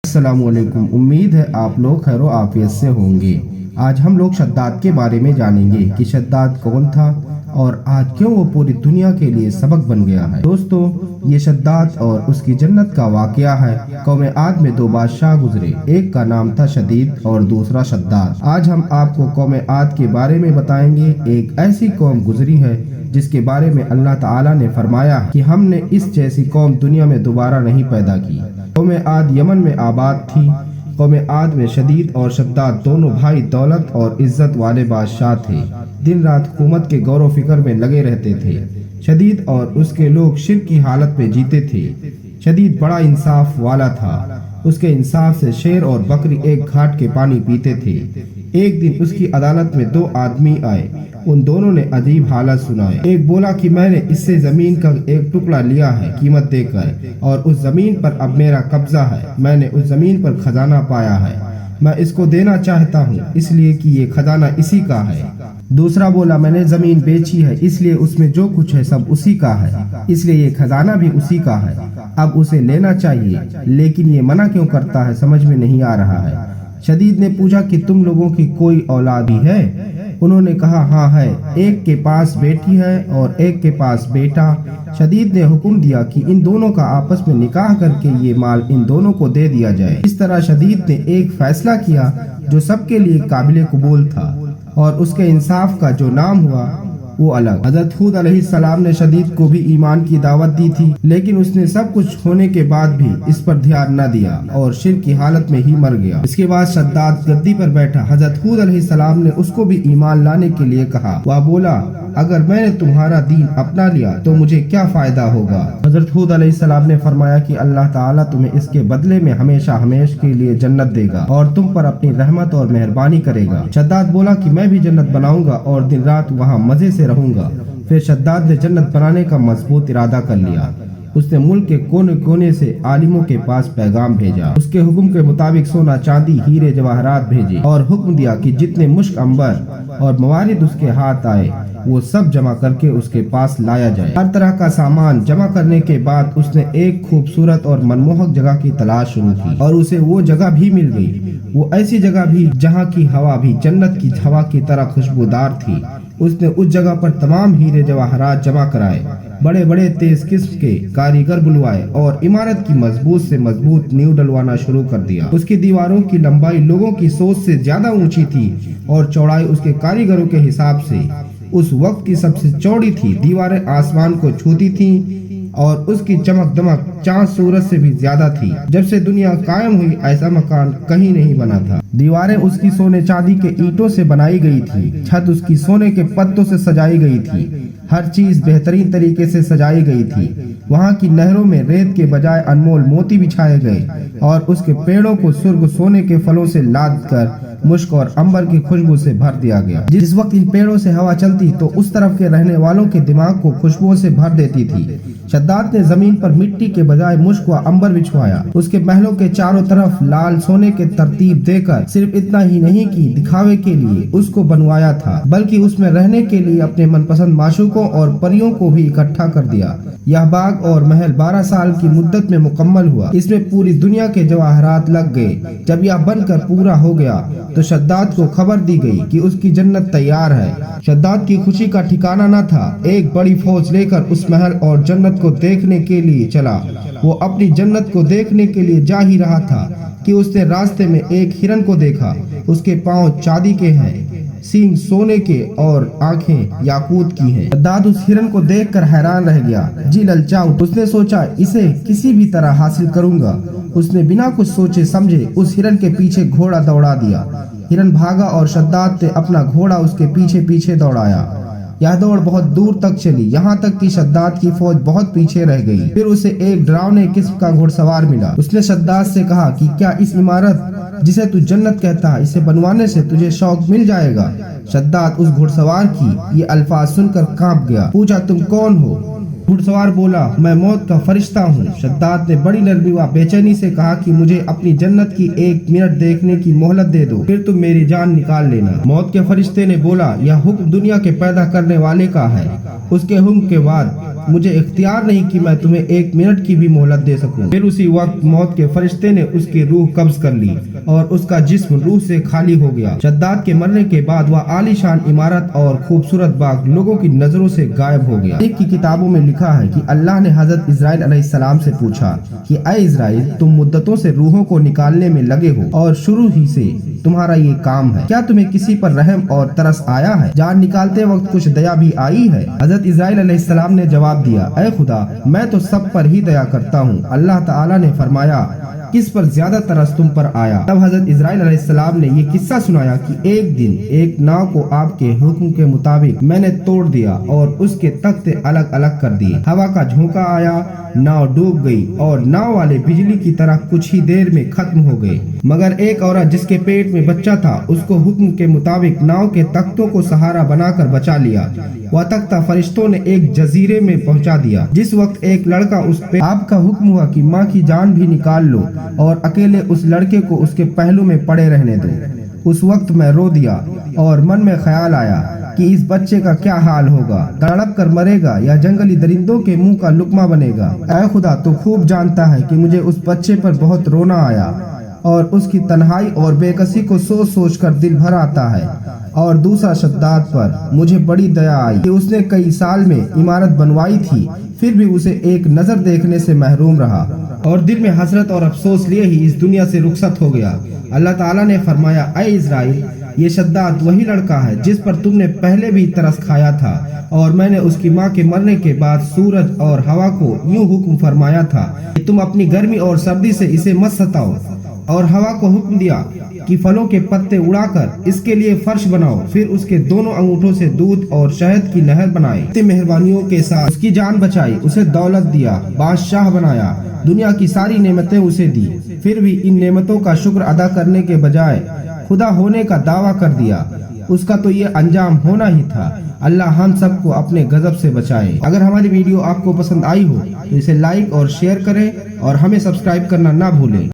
अस्सलाम वालेकुम। उम्मीद है आप लोग खैर आफियत से होंगे। आज हम लोग शद्दाद के बारे में जानेंगे कि शद्दाद कौन था और आज क्यों वो पूरी दुनिया के लिए सबक बन गया है। दोस्तों, ये शद्दाद और उसकी जन्नत का वाकया है। कौम आद में दो बादशाह गुजरे, एक का नाम था शदीद और दूसरा शद्दाद। आज हम आपको कौम आद के बारे में बताएंगे। एक ऐसी कौम गुजरी है जिसके बारे में अल्लाह ताला ने फरमाया कि हमने इस जैसी कौम दुनिया में दोबारा नहीं पैदा की। कौम आद यमन में आबाद थी। कौम आद में शदीद और शद्दाद दोनों भाई दौलत और इज्जत वाले बादशाह थे। दिन रात हुकूमत के गौर फिक्र में लगे रहते थे। शदीद और उसके लोग शिर्क की हालत में जीते थे। शदीद बड़ा इंसाफ वाला था। उसके इंसाफ से शेर और बकरी एक घाट के पानी पीते थे। एक दिन उसकी अदालत में दो आदमी आए। उन दोनों ने अजीब हालत सुनाए। एक बोला कि मैंने इससे जमीन का एक टुकड़ा लिया है कीमत देकर, और उस जमीन पर अब मेरा कब्जा है। मैंने उस जमीन पर खजाना पाया है। मैं इसको देना चाहता हूँ इसलिए कि ये खजाना इसी का है। दूसरा बोला, मैंने जमीन बेची है इसलिए उसमें जो कुछ है सब उसी का है, इसलिए ये खजाना भी उसी का है। अब उसे लेना चाहिए, लेकिन ये मना क्यों करता है समझ में नहीं आ रहा है। शदीद ने पूछा कि तुम लोगों की कोई औलाद भी है? उन्होंने कहा हाँ है, एक के पास बेटी है और एक के पास बेटा। शदीद ने हुक्म दिया कि इन दोनों का आपस में निकाह करके ये माल इन दोनों को दे दिया जाए। इस तरह शदीद ने एक फैसला किया जो सबके लिए काबिल कबूल था, और उसके इंसाफ का जो नाम हुआ वो अलग। हजरत हूद अलैहिस्सलाम ने शदीद को भी ईमान की दावत दी थी, लेकिन उसने सब कुछ होने के बाद भी इस पर ध्यान न दिया और शिर्क की हालत में ही मर गया। इसके बाद शद्दाद गद्दी पर बैठा। हजरत हूद अलैहिस्सलाम ने उसको भी ईमान लाने के लिए कहा। वह बोला, अगर मैंने तुम्हारा दीन अपना लिया तो मुझे क्या फायदा होगा। हजरत हूद अलैहिस्सलाम ने फरमाया कि अल्लाह ताला तुम्हें इसके बदले में हमेशा हमेशा के लिए जन्नत देगा और तुम पर अपनी रहमत और मेहरबानी करेगा। शद्दाद बोला कि मैं भी जन्नत बनाऊंगा और दिन रात वहाँ मजे से रहूंगा। फिर शद्दाद ने जन्नत बनाने का मजबूत इरादा कर लिया। उसने मुल्क के कोने कोने से आलिमों के पास पैगाम भेजा। उसके हुक्म के मुताबिक सोना चांदी हीरे जवाहरात भेजे और हुक्म दिया कि जितने मुश्क अंबर और मवारिद उसके हाथ आए वो सब जमा करके उसके पास लाया जाए। हर तरह का सामान जमा करने के बाद उसने एक खूबसूरत और मनमोहक जगह की तलाश शुरू की और उसे वो जगह भी मिल गई। वो ऐसी जगह भी जहाँ की हवा भी जन्नत की हवा की तरह खुशबूदार थी। उसने उस जगह पर तमाम हीरे जवाहरात जमा कराए, बड़े बड़े तेज किस्म के कारीगर बुलवाए और इमारत की मजबूत से मजबूत नींव डलवाना शुरू कर दिया। उसकी दीवारों की लंबाई लोगों की सोच से ज्यादा ऊंची थी और चौड़ाई उसके कारीगरों के हिसाब से उस वक्त की सबसे चौड़ी थी। दीवारें आसमान को छूती थीं और उसकी चमक दमक चांद सूरज से भी ज्यादा थी। जब से दुनिया कायम हुई ऐसा मकान कहीं नहीं बना था। दीवारें उसकी सोने चांदी के ईंटों से बनाई गई थी। छत उसकी सोने के पत्तों से सजाई गई थी। हर चीज बेहतरीन तरीके से सजाई गई थी। वहाँ की नहरों में रेत के बजाय अनमोल मोती बिछाए गए और उसके पेड़ों को सुर्ख सोने के फलों से लाद कर मुश्क और अंबर की खुशबू से भर दिया गया। जिस वक्त इन पेड़ों से हवा चलती तो उस तरफ के रहने वालों के दिमाग को खुशबुओं से भर देती थी। शद्दाद ने जमीन पर मिट्टी के बजाय मुश्क व अंबर बिछवाया। उसके महलों के चारों तरफ लाल सोने के तरतीब देकर सिर्फ इतना ही नहीं कि दिखावे के लिए उसको बनवाया था, बल्कि उसमें रहने के लिए अपने मनपसंद माशूकों और परियों को भी इकट्ठा कर दिया। यह बाग और महल 12 साल की मुद्दत में मुकम्मल हुआ। इसमें पूरी दुनिया के जवाहरात लग गए। जब यह बनकर पूरा हो गया तो शद्दाद को खबर दी गई कि उसकी जन्नत तैयार है। शद्दाद की खुशी का ठिकाना न था। एक बड़ी फौज लेकर उस महल और जन्नत को देखने के लिए चला। वो अपनी जन्नत को देखने के लिए जा ही रहा था कि उसने रास्ते में एक हिरन को देखा। उसके पांव चांदी के हैं, सींग सोने के और आंखें याकूत की हैं। शद्दाद उस हिरन को देखकर हैरान रह गया। जी ललचा उठा। उसने सोचा इसे किसी भी तरह हासिल करूंगा। उसने बिना कुछ सोचे समझे उस हिरन के पीछे घोड़ा दौड़ा दिया। हिरन भागा और शद्दाद ने अपना घोड़ा उसके पीछे पीछे दौड़ाया। यह दौड़ बहुत दूर तक चली, यहाँ तक कि शद्दाद की फौज बहुत पीछे रह गई। फिर उसे एक डरावने किस्म का घुड़सवार मिला। उसने शद्दाद से कहा कि क्या इस इमारत जिसे तू जन्नत कहता है इसे बनवाने से तुझे शौक मिल जाएगा। शद्दाद उस घुड़सवार की ये अल्फाज सुनकर कांप गया। पूछा, तुम कौन हो? घुड़सवार बोला, मैं मौत का फरिश्ता हूँ। शद्दाद ने बड़ी नरमी व बेचैनी से कहा कि मुझे अपनी जन्नत की 1 मिनट देखने की मोहलत दे दो, फिर तुम मेरी जान निकाल लेना। मौत के फरिश्ते ने बोला, यह हुक्म दुनिया के पैदा करने वाले का है। उसके हुक्म के बाद मुझे इख्तियार नहीं कि मैं तुम्हें 1 मिनट की भी मोहलत दे सकूं। फिर उसी वक्त मौत के फरिश्ते ने उसकी रूह कब्ज कर ली और उसका जिस्म रूह से खाली हो गया। शद्दाद के मरने के बाद वह आलीशान इमारत और खूबसूरत बाग लोगों की नजरों से गायब हो गया। की किताबों में लिखा है कि अल्लाह ने हजरत इस्राइल अलैहिस्सलाम से पूछा कि ऐ इस्राइल, तुम मुद्दतों से रूहों को निकालने में लगे हो और शुरू ही से तुम्हारा ये काम है, क्या तुम्हें किसी पर रहम और तरस आया है? जान निकालते वक्त कुछ दया भी आई है? हजरत इस्राइल अलैहिस्सलाम ने जवाब दिया, ऐ खुदा, मैं तो सब पर ही दया करता हूँ। अल्लाह ताला ने फरमाया, किस पर ज्यादा तरस तुम पर आया? तब हजरत इस्राइल अलैहिस्सलाम ने ये किस्सा सुनाया कि एक दिन एक नाव को आपके हुक्म के मुताबिक मैंने तोड़ दिया और उसके तख्ते अलग अलग कर दिए। हवा का झोंका आया, नाव डूब गई और नाव वाले बिजली की तरह कुछ ही देर में खत्म हो गए, मगर एक औरत जिसके पेट में बच्चा था उसको हुक्म के मुताबिक नाव के तख्तों को सहारा बनाकर बचा लिया। वह तख्ता फरिश्तों ने एक जजीरे में पहुंचा दिया। जिस वक्त एक लड़का उस पे आपका हुक्म हुआ कि माँ की जान भी निकाल लो और अकेले उस लड़के को उसके पहलू में पड़े रहने दो, उस वक्त मैं रो दिया और मन में ख्याल आया कि इस बच्चे का क्या हाल होगा, तड़प कर मरेगा या जंगली दरिंदों के मुंह का लुकमा बनेगा। ऐ खुदा, तो खूब जानता है कि मुझे उस बच्चे पर बहुत रोना आया और उसकी तन्हाई और बेकसी को सोच सोच कर दिल भर आता है। और दूसरा शद्दाद पर मुझे बड़ी दया आई कि उसने कई साल में इमारत बनवाई थी, फिर भी उसे एक नजर देखने से महरूम रहा और दिल में हसरत और अफसोस लिए ही इस दुनिया से रुखसत हो गया। अल्लाह ताला ने फरमाया, ऐ इस्राइल, ये शद्दाद वही लड़का है जिस पर तुमने पहले भी तरस खाया था और मैंने उसकी माँ के मरने के बाद सूरज और हवा को यूं हुक्म फरमाया था कि तुम अपनी गर्मी और सर्दी से इसे मत सताओ, और हवा को हुक्म दिया कि फलों के पत्ते उड़ाकर इसके लिए फर्श बनाओ, फिर उसके दोनों अंगूठों से दूध और शहद की नहर बनाई। इतनी मेहरबानियों के साथ उसकी जान बचाई, उसे दौलत दिया, बादशाह बनाया, दुनिया की सारी नेमतें उसे दी। फिर भी इन नेमतों का शुक्र अदा करने के बजाय खुदा होने का दावा कर दिया। उसका तो ये अंजाम होना ही था। अल्लाह हम सबको अपने गजब से बचाए। अगर हमारी वीडियो आपको पसंद आई हो तो इसे लाइक और शेयर करें और हमें सब्सक्राइब करना ना भूलें।